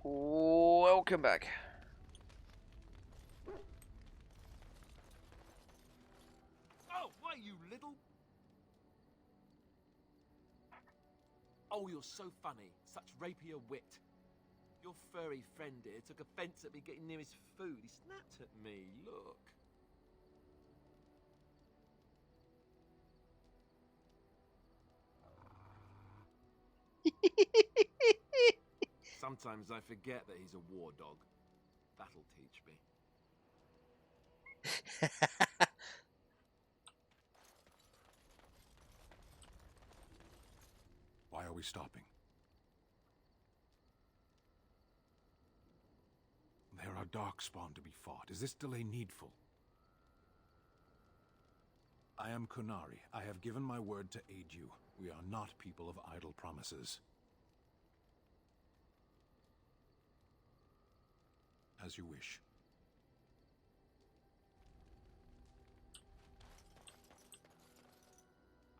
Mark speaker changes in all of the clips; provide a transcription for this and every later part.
Speaker 1: Welcome back.
Speaker 2: Oh, why, you little... Oh, you're so funny. Such rapier wit. Your furry friend here took offence at me getting near his food. He snapped at me. Look. Sometimes I forget that he's a war dog. That'll teach me.
Speaker 3: Why are we stopping? There are DarkSpawn to be fought. Is this delay needful? I am Kunari. I have given my word to aid you. We are not people of idle promises. As you wish.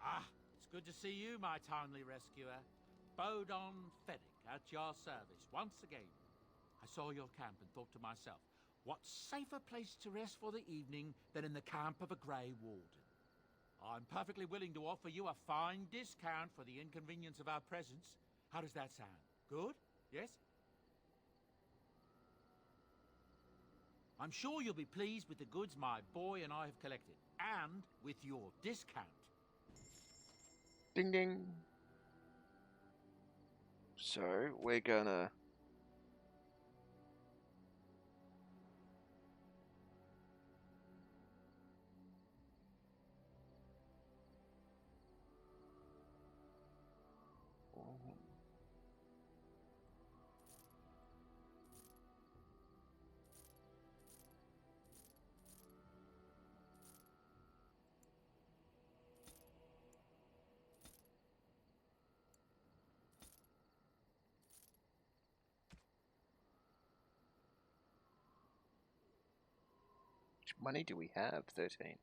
Speaker 4: Ah, it's good to see you, my timely rescuer. Bodon Fennick, at your service, once again. I saw your camp and thought to myself, what safer place to rest for the evening than in the camp of a Grey Warden? I'm perfectly willing to offer you a fine discount for the inconvenience of our presence. How does that sound? Good? Yes? I'm sure you'll be pleased with the goods my boy and I have collected, and with your discount.
Speaker 1: Ding ding. So, we're gonna... Which money do we have? 13.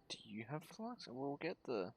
Speaker 1: Do you have flux? We'll get the...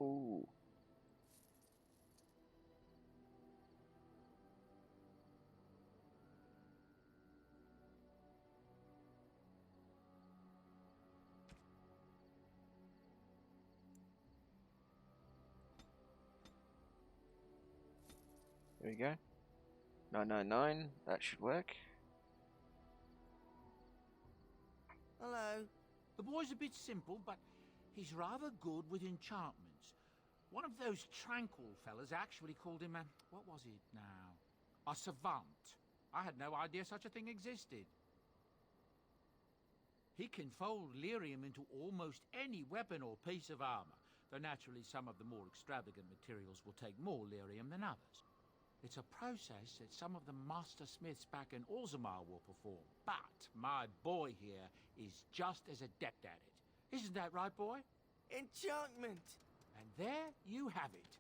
Speaker 1: Ooh. There we go. 999, that should work.
Speaker 4: Hello. The boy's a bit simple, but he's rather good with enchantments. One of those tranquil fellas actually called him a... what was it now? A savant. I had no idea such a thing existed. He can fold lyrium into almost any weapon or piece of armor, though naturally some of the more extravagant materials will take more lyrium than others. It's a process that some of the master smiths back in Orzammar will perform, but my boy here is just as adept at it. Isn't that right, boy?
Speaker 5: Enchantment!
Speaker 4: And there you have it.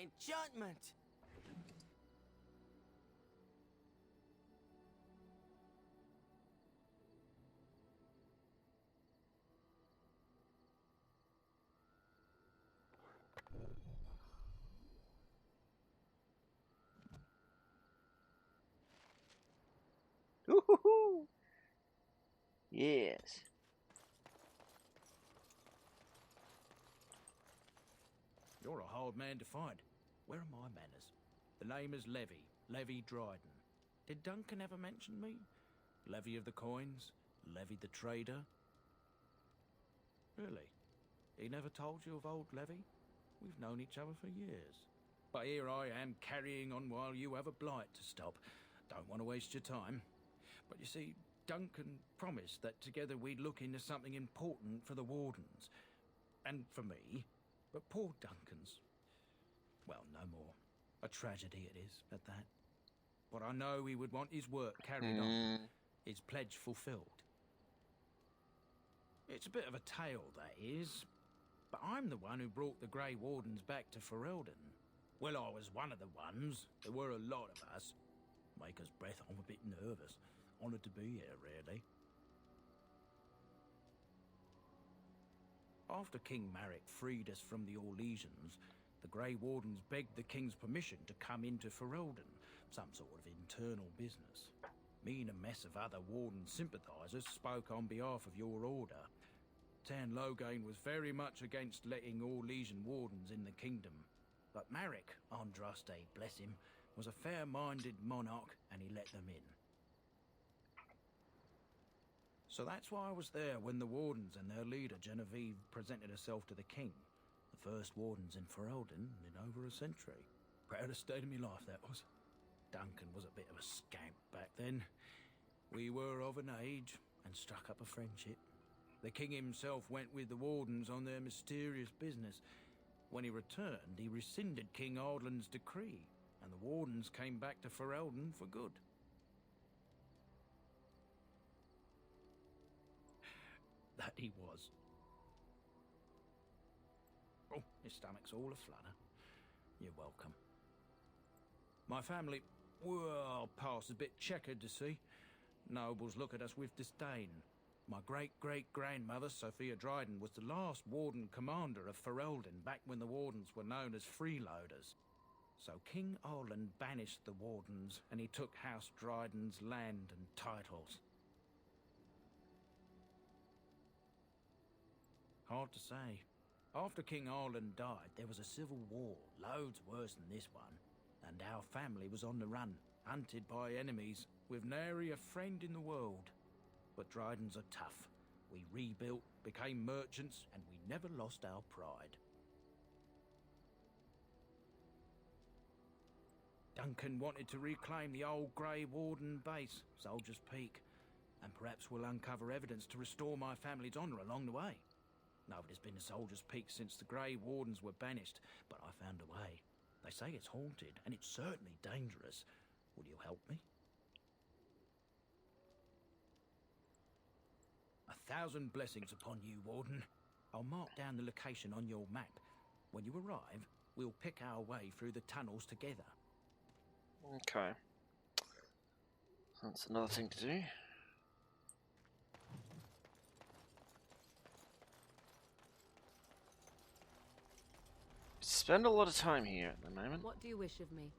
Speaker 5: Enchantment!
Speaker 1: Woohoo! Yes.
Speaker 6: You're a hard man to find. Where are my manners? The name is Levy Dryden. Did Duncan ever mention me? Levy of the coins? Levy the trader? Really? He never told you of old Levy? We've known each other for years. But here I am carrying on while you have a blight to stop. Don't want to waste your time. But you see, Duncan promised that together we'd look into something important for the Wardens. And for me. But poor Duncan's... well, no more. A tragedy it is, at that. But I know he would want his work carried on. His pledge fulfilled. It's a bit of a tale, that is. But I'm the one who brought the Grey Wardens back to Ferelden. Well, I was one of the ones. There were a lot of us. Maker's breath, I'm a bit nervous. Honoured to be here, really. After King Marek freed us from the Orlesians, the Grey Wardens begged the King's permission to come into Ferelden, some sort of internal business. Me and a mess of other Warden sympathisers spoke on behalf of your order. Tan Loghain was very much against letting Orlesian Wardens in the kingdom. But Marek, Andraste, bless him, was a fair-minded monarch and he let them in. So that's why I was there when the Wardens and their leader, Genevieve, presented herself to the king. The first Wardens in Ferelden in over a century. Proudest state of my life, that was. Duncan was a bit of a scamp back then. We were of an age and struck up a friendship. The king himself went with the Wardens on their mysterious business. When he returned, he rescinded King Ardland's decree, and the Wardens came back to Ferelden for good. That he was. Oh, his stomach's all aflutter. You're welcome. My family, well, past a bit checkered to see. Nobles look at us with disdain. My great-great-grandmother, Sophia Dryden, was the last Warden commander of Ferelden back when the Wardens were known as freeloaders. So King Arland banished the Wardens, and he took House Dryden's land and titles. Hard to say. After King Arland died, there was a civil war, loads worse than this one. And our family was on the run, hunted by enemies, with nary a friend in the world. But Drydens are tough. We rebuilt, became merchants, and we never lost our pride. Duncan wanted to reclaim the old Grey Warden base, Soldier's Peak, and perhaps we'll uncover evidence to restore my family's honour along the way. Nobody's been to Soldier's Peak since the Grey Wardens were banished, but I found a way. They say it's haunted, and it's certainly dangerous. Will you help me? 1,000 blessings upon you, Warden. I'll mark down the location on your map. When you arrive, we'll pick our way through the tunnels together.
Speaker 1: Okay. That's another thing to do. Spend a lot of time here at the moment.
Speaker 7: What do you wish of me?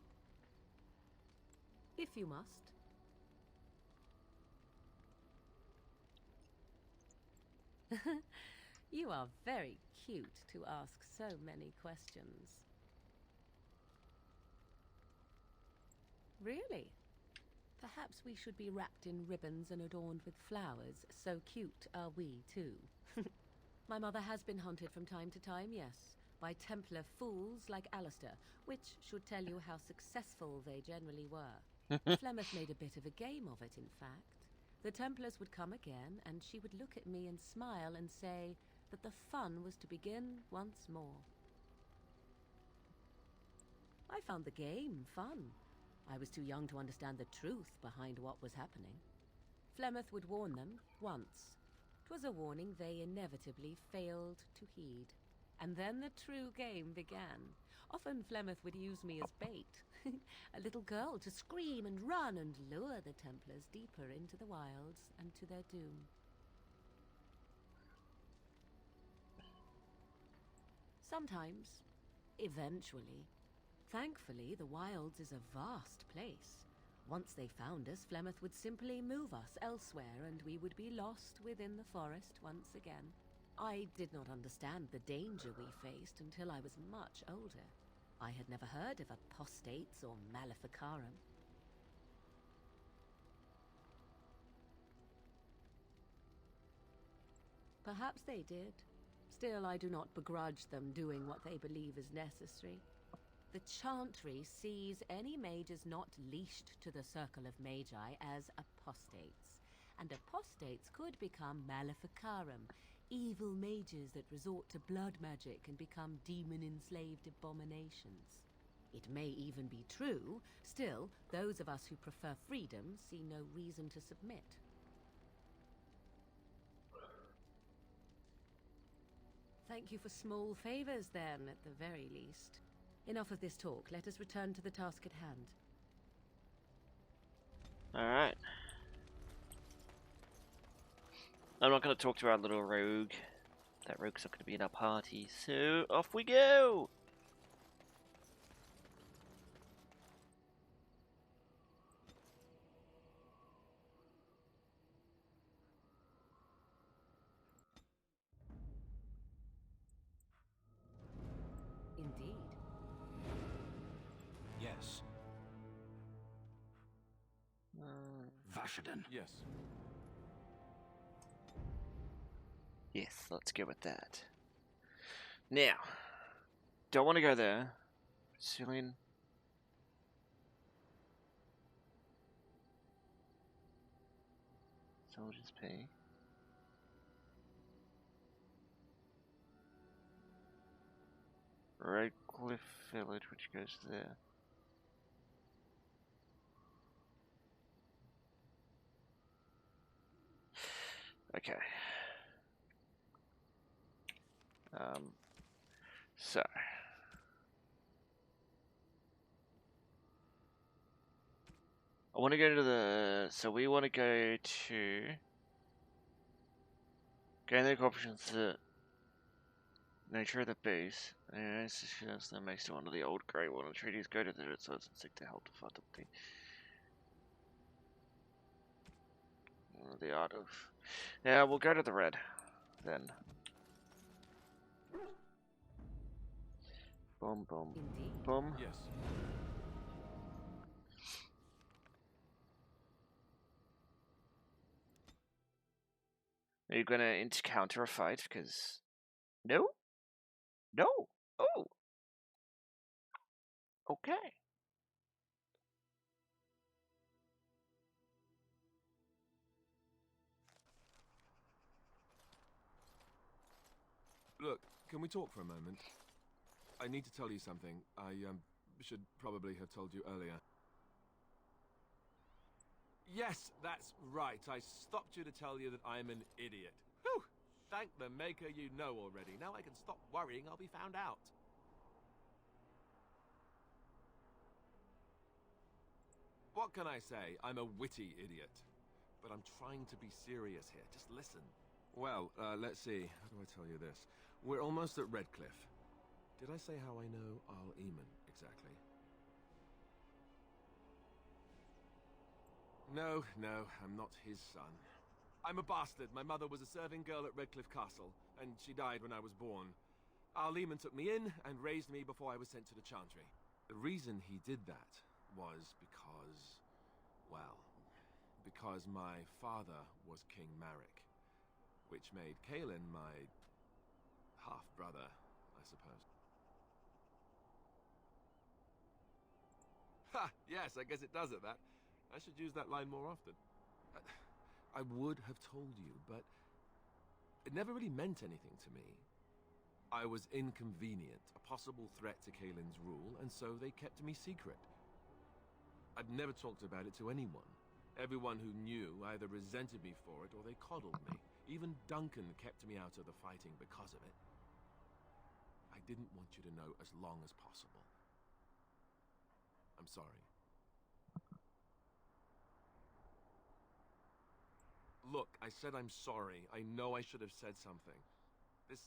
Speaker 7: If you must. You are very cute to ask so many questions. Really? Perhaps we should be wrapped in ribbons and adorned with flowers. So cute are we, too. My mother has been hunted from time to time, yes, by Templar fools like Alistair, which should tell you how successful they generally were. Flemeth made a bit of a game of it, in fact. The Templars would come again, and she would look at me and smile and say that the fun was to begin once more. I found the game fun. I was too young to understand the truth behind what was happening. Flemeth would warn them once. 'Twas a warning they inevitably failed to heed. And then the true game began. Often Flemeth would use me as bait. A little girl to scream and run and lure the Templars deeper into the wilds and to their doom. Sometimes, eventually. Thankfully, the wilds is a vast place. Once they found us, Flemeth would simply move us elsewhere and we would be lost within the forest once again. I did not understand the danger we faced until I was much older. I had never heard of apostates or maleficarum. Perhaps they did. Still, I do not begrudge them doing what they believe is necessary. The Chantry sees any mages not leashed to the Circle of Magi as apostates, and apostates could become maleficarum, evil mages that resort to blood magic and become demon-enslaved abominations. It may even be true, still, those of us who prefer freedom see no reason to submit. Thank you for small favors, then, at the very least. Enough of this talk. Let us return to the task at hand.
Speaker 1: Alright. I'm not going to talk to our little rogue. That rogue's not going to be in our party, so off we go!
Speaker 7: Indeed.
Speaker 3: Yes. Vashaden.
Speaker 2: Yes.
Speaker 1: Yes, let's go with that. Now, don't want to go there. Cillian. Soldiers pay. Redcliffe Village, which goes there. Okay. So. I want to go to the, so we want to go to, gain the options to nature of the base, and institutions that makes it one of the old grey one, and treaties go to the resources and seek to help to fight the art of, yeah, we'll go to the red, then. Boom, boom,
Speaker 7: Indeed.
Speaker 1: boom.
Speaker 2: Yes.
Speaker 1: Are you gonna counter a fight? Because no, no. Oh, okay.
Speaker 2: Look, can we talk for a moment? I need to tell you something. I should probably have told you earlier. Yes, that's right. I stopped you to tell you that I'm an idiot. Whew! Thank the maker you know already. Now I can stop worrying I'll be found out. What can I say? I'm a witty idiot. But I'm trying to be serious here. Just listen. Well, let's see. How do I tell you this? We're almost at Redcliffe. Did I say how I know IIIML exactly? No, I'm not his son. I'm a bastard. My mother was a serving girl at Redcliffe Castle, and she died when I was born. IIIML took me in and raised me before I was sent to the Chantry. The reason he did that was because, well, because my father was King Marek, which made Kaelin my half-brother, I suppose. Ha! Yes, I guess it does at that. I should use that line more often. I would have told you, but it never really meant anything to me. I was inconvenient, a possible threat to Kaelin's rule, and so they kept me secret. I'd never talked about it to anyone. Everyone who knew either resented me for it or they coddled me. Even Duncan kept me out of the fighting because of it. I didn't want you to know as long as possible. I'm sorry. Look, I said I'm sorry. I know I should have said something. This...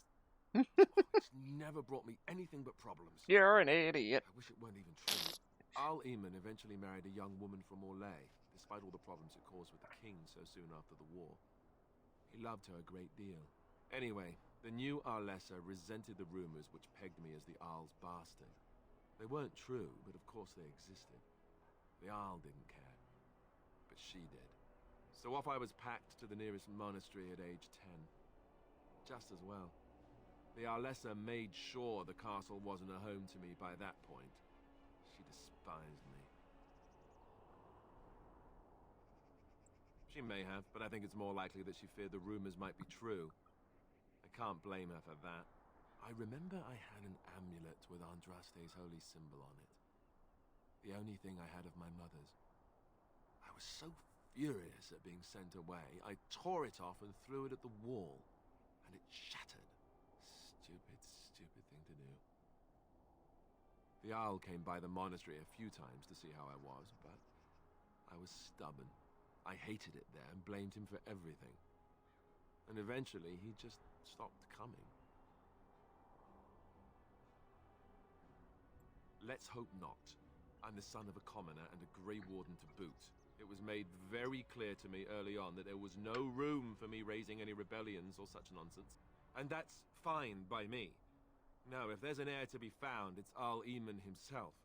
Speaker 2: it's never brought me anything but problems.
Speaker 1: You're an idiot.
Speaker 2: I wish it weren't even true. IIIML eventually married a young woman from Orlais, despite all the problems it caused with the king so soon after the war. He loved her a great deal. Anyway, the new Arlessa resented the rumors which pegged me as the Arl's bastard. They weren't true, but of course they existed. The Arl didn't care, but she did. So off I was packed to the nearest monastery at age 10. Just as well. The Arlessa made sure the castle wasn't a home to me by that point. despised me. She may have, but I think it's more likely that she feared the rumors might be true. I can't blame her for that. I remember I had an amulet with Andraste's holy symbol on it. The only thing I had of my mother's. I was so furious at being sent away, I tore it off and threw it at the wall, and it shattered. Stupid, stupid thing to do. The owl came by the monastery a few times to see how I was, but I was stubborn. I hated it there and blamed him for everything. And eventually, he just stopped coming. Let's hope not. I'm the son of a commoner and a Grey Warden to boot. It was made very clear to me early on that there was no room for me raising any rebellions or such nonsense. And that's fine by me. No, if there's an heir to be found, it's IIIML himself.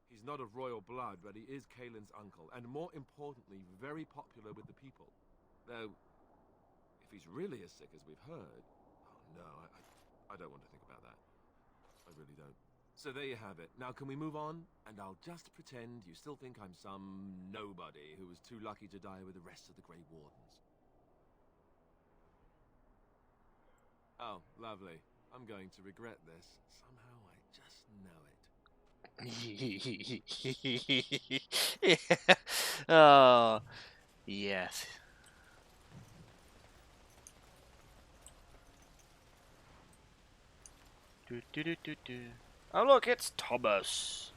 Speaker 2: He's not of royal blood, but he is Kaelin's uncle, and more importantly, very popular with the people. Though, if he's really as sick as we've heard... Oh no, I don't want to think about that. I really don't. So there you have it. Now can we move on? And I'll just pretend you still think I'm some nobody who was too lucky to die with the rest of the Grey Wardens. Oh, lovely. I'm going to regret this. Somehow I just know it.
Speaker 1: Oh, yes. Do, do, do, do, do. Oh look, it's Thomas.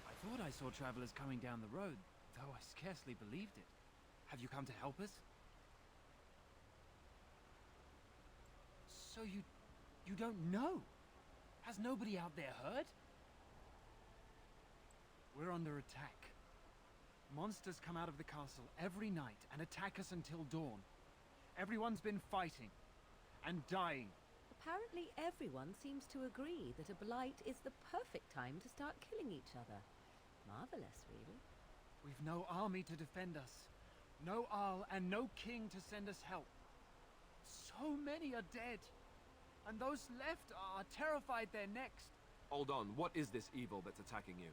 Speaker 8: I thought I saw travelers coming down the road, though I scarcely believed it. Have you come to help us? So you don't know? Has nobody out there heard? We're under attack. Monsters come out of the castle every night and attack us until dawn. Everyone's been fighting and dying.
Speaker 7: Apparently everyone seems to agree that a blight is the perfect time to start killing each other. Marvelous, really.
Speaker 8: We've no army to defend us. No Arl and no king to send us help. So many are dead. And those left are terrified they're next.
Speaker 2: Hold on, what is this evil that's attacking you?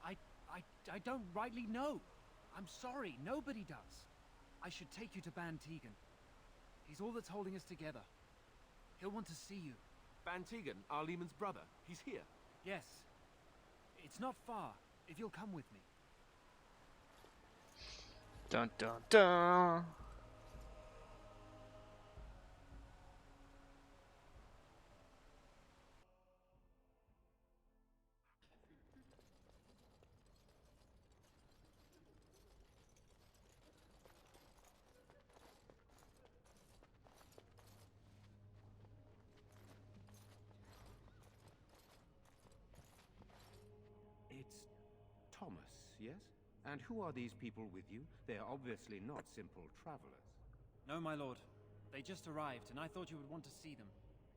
Speaker 8: I don't rightly know. I'm sorry, nobody does. I should take you to Ban Tegan. He's all that's holding us together. He'll want to see you.
Speaker 2: Ban Tegan, IIIML's brother. He's here.
Speaker 8: Yes. It's not far, if you'll come with me.
Speaker 1: Dun dun dun.
Speaker 9: It's Thomas, yes? And who are these people with you? They are obviously not simple travelers.
Speaker 8: No, my lord. They just arrived, and I thought you would want to see them.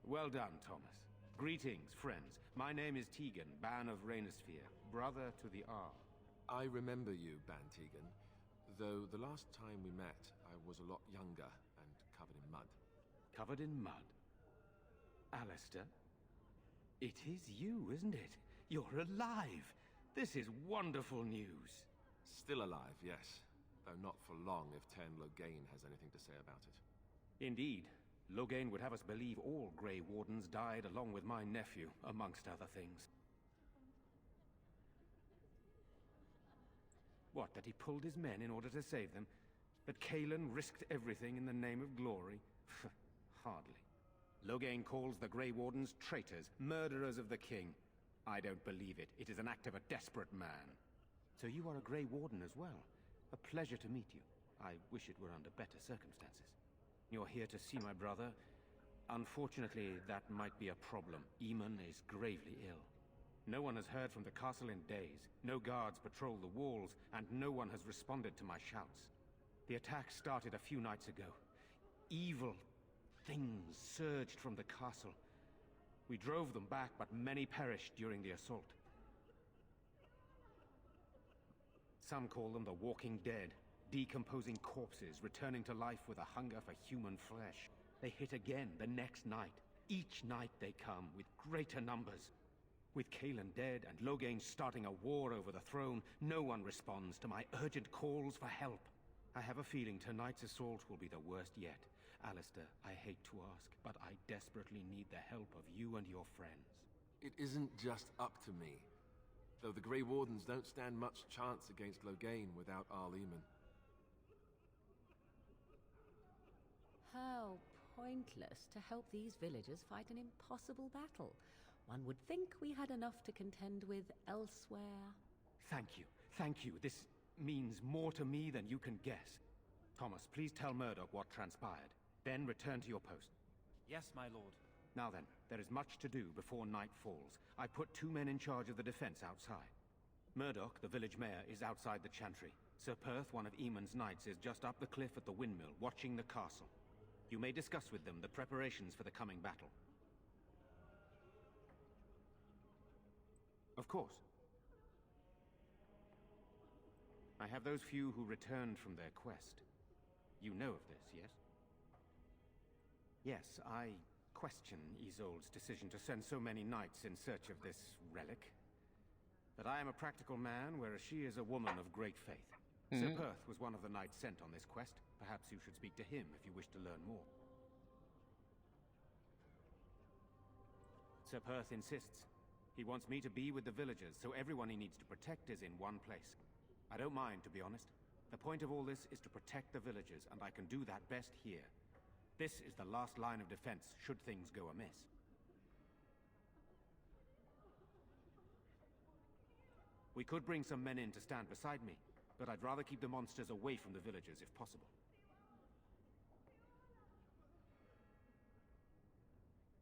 Speaker 9: Well done, Thomas. Greetings, friends. My name is Tegan, Ban of Rainersphere, brother to the Arl.
Speaker 2: I remember you, Ban Tegan. Though the last time we met, I was a lot younger and covered in mud.
Speaker 9: Covered in mud? Alistair? It is you, isn't it? You're alive! This is wonderful news.
Speaker 2: Still alive, yes. Though not for long if Ten Loghain has anything to say about it.
Speaker 9: Indeed. Loghain would have us believe all Grey Wardens died along with my nephew, amongst other things. What, that he pulled his men in order to save them? That Kaelin risked everything in the name of glory? Hardly. Loghain calls the Grey Wardens traitors, murderers of the king. I don't believe it. It is an act of a desperate man. So you are a Grey Warden as well. A pleasure to meet you. I wish it were under better circumstances. You're here to see my brother. Unfortunately, that might be a problem. Eamon is gravely ill. No one has heard from the castle in days. No guards patrol the walls, and no one has responded to my shouts. The attack started a few nights ago. Evil things surged from the castle. We drove them back, but many perished during the assault. Some call them the Walking Dead, decomposing corpses, returning to life with a hunger for human flesh. They hit again the next night. Each night they come, with greater numbers. With Kalen dead and Loghain starting a war over the throne, no one responds to my urgent calls for help. I have a feeling tonight's assault will be the worst yet. Alistair, I hate to ask, but I desperately need the help of you and your friends.
Speaker 2: It isn't just up to me. Though the Grey Wardens don't stand much chance against Loghain without IIIML.
Speaker 7: How pointless to help these villagers fight an impossible battle. One would think we had enough to contend with elsewhere.
Speaker 9: Thank you. Thank you. This means more to me than you can guess. Thomas, please tell Murdoch what transpired. Then return to your post.
Speaker 8: Yes, my lord.
Speaker 9: Now then, there is much to do before night falls. I put 2 men in charge of the defense outside. Murdoch, the village mayor, is outside the chantry. Sir Perth, one of Eamon's knights, is just up the cliff at the windmill, watching the castle. You may discuss with them the preparations for the coming battle. Of course. I have those few who returned from their quest. You know of this, yes? Yes, I question Isolde's decision to send so many knights in search of this relic. But I am a practical man, whereas she is a woman of great faith. Sir Perth was one of the knights sent on this quest. Perhaps you should speak to him if you wish to learn more. Sir Perth insists. He wants me to be with the villagers, so everyone he needs to protect is in one place. I don't mind, to be honest. The point of all this is to protect the villagers, and I can do that best here. This is the last line of defense, should things go amiss. We could bring some men in to stand beside me, but I'd rather keep the monsters away from the villagers if possible.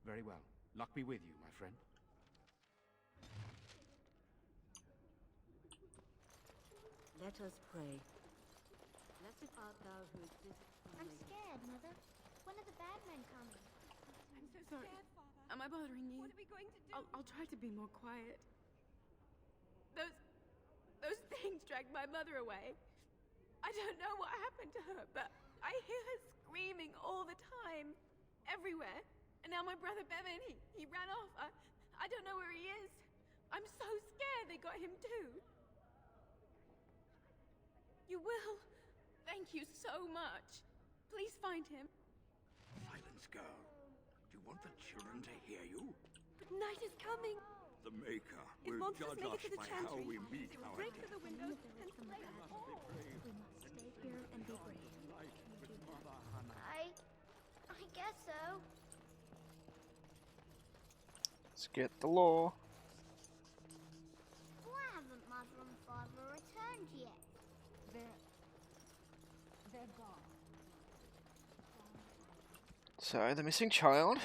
Speaker 9: Very well. Luck be with you, my friend.
Speaker 7: Let us pray. Blessed art thou who exists.
Speaker 10: I'm scared, Mother. When are the bad men coming?
Speaker 11: I'm so scared, Father. Am I bothering you? What are we going to do? I'll try to be more quiet. Those things dragged my mother away. I don't know what happened to her, but I hear her screaming all the time. Everywhere. And now my brother Bevan, he ran off. I don't know where he is. I'm so scared they got him too. You will. Thank you so much. Please find him.
Speaker 12: Silence, girl. Do you want the children to hear you?
Speaker 11: But night is coming.
Speaker 12: The Maker
Speaker 11: If
Speaker 12: will
Speaker 11: monsters
Speaker 12: judge
Speaker 11: make
Speaker 12: us
Speaker 11: it to the
Speaker 12: by how
Speaker 11: chantry,
Speaker 12: we meet
Speaker 11: they will
Speaker 12: our
Speaker 11: break
Speaker 12: death.
Speaker 11: through the windows and
Speaker 10: from the
Speaker 11: slay us
Speaker 10: bad.
Speaker 11: all.
Speaker 10: We must stay here and be brave. I guess so.
Speaker 1: Let's get the law.
Speaker 10: Why haven't Mother and Father returned yet? They're gone.
Speaker 1: So, the missing child.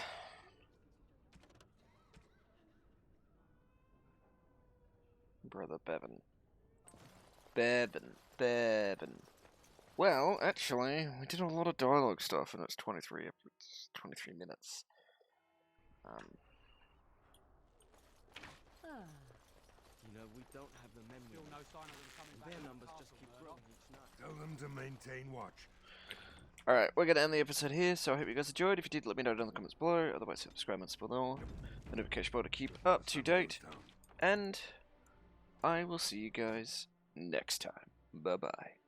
Speaker 1: Brother Bevan. Bevan. Well, actually, we did a lot of dialogue stuff, and it's 23 minutes.
Speaker 6: You know, we don't have the memory.
Speaker 8: Still no sign of them coming back.
Speaker 6: Their
Speaker 8: to the
Speaker 6: numbers just
Speaker 8: castle,
Speaker 6: keep
Speaker 8: Murdoch.
Speaker 6: growing each night.
Speaker 3: Tell them to maintain watch.
Speaker 1: Alright, we're going to end the episode here, so I hope you guys enjoyed. If you did, let me know down in the comments below. Otherwise, subscribe and spoil the notification bell to keep up to date. And I will see you guys next time. Bye-bye.